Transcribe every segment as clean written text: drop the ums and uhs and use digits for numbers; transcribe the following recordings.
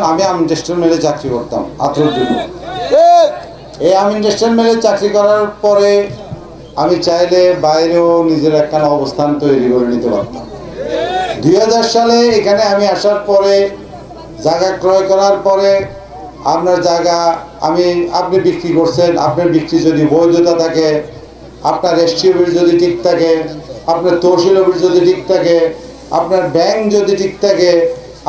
আমি ইন্ডাস্ট্রিয়াল মেলে চাকরি করতাম আত্মর জন্য। এই আমি ইন্ডাস্ট্রিয়াল মেলে চাকরি করার পরে আমি চাইলে বাইরেও নিজের একখানা অবস্থান তৈরি করে নিতে পারতাম। 2000 সালে এখানে আমি আসার পরে জায়গা ক্রয় করার পরে আপনার জায়গা আপনি বিক্রি করছেন, আপনার বিক্রি যদি বৈধতা থাকে, আপনার রেজিস্ট্রি অফিস যদি ঠিক থাকে, আপনার তহসিল অফিস যদি ঠিক থাকে, আপনার ব্যাংক যদি ঠিক থাকে,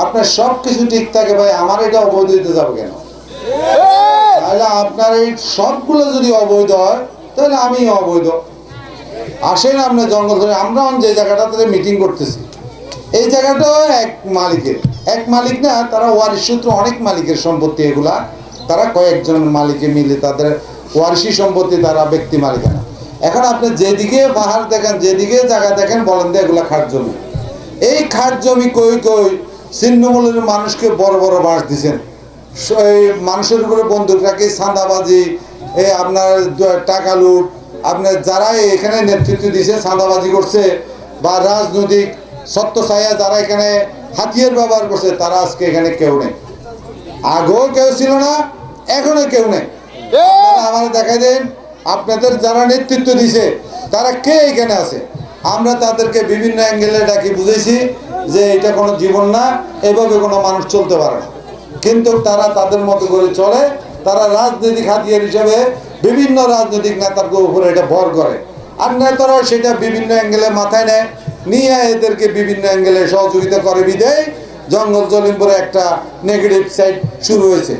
আপনার সব কিছু ঠিক থাকে, ভাই আমার এটা অবৈধ হতে যাবে কেন? তাহলে আপনার এই সবগুলো যদি অবৈধ হয় তাহলে আমি অবৈধ। আসেন আপনার জঙ্গল ধরে আমরা যে জায়গাটাতে মিটিং করতেছি এই জায়গাটাও এক মালিক না, তারা ওয়ারিশ সূত্র অনেক মালিকের সম্পত্তি, এগুলা তারা কয়েকজন মালিকে মিলে তাদের ওয়ারিশি সম্পত্তি, তারা ব্যক্তি মালিকানা। এখন আপনি যেদিকে পাহাড় দেখেন, যেদিকে জায়গা দেখেন, বলেন যে এগুলা খাট জমি। এই খাট জমি কই ছিন্নমূলের মানুষকে বড় বড় বাঁশ দিচ্ছেন, এই মানুষের উপরে বন্দুক রাখি, চাঁদাবাজি, আপনার টাকা লুট, আপনার যারা এখানে নেতৃত্ব দিয়েছে চাঁদাবাজি করছে বা রাজনৈতিক সত্য ছায়া যারা এখানে হাতিয়ার ব্যবহার করছে, তারা আজকে এখানে কেউ নেই। আগেও কেউ ছিল না, এখনো কেউ নেই। আমার দেখাই দেন আপনাদের যারা নেতৃত্ব দিছে তারা কে এখানে আছে। আমরা তাদেরকে বিভিন্ন অ্যাঙ্গেলে ডাকি বুঝেছি যে এটা কোনো জীবন না, এভাবে কোনো মানুষ চলতে পারে না। কিন্তু তারা তাদের মতো করে চলে, তারা রাজনৈতিক হাতিয়ার হিসেবে বিভিন্ন রাজনৈতিক নেতার উপরে এটা ভর করে, আর নেতারাও সেটা বিভিন্ন অ্যাঙ্গেলে মাথায় নেয়, নিয়ে এদেরকে বিভিন্ন অ্যাঙ্গেলে সহযোগিতা করে। বিদেয় জঙ্গল জলিমপুরে একটা নেগেটিভ সাইড শুরু হয়েছে।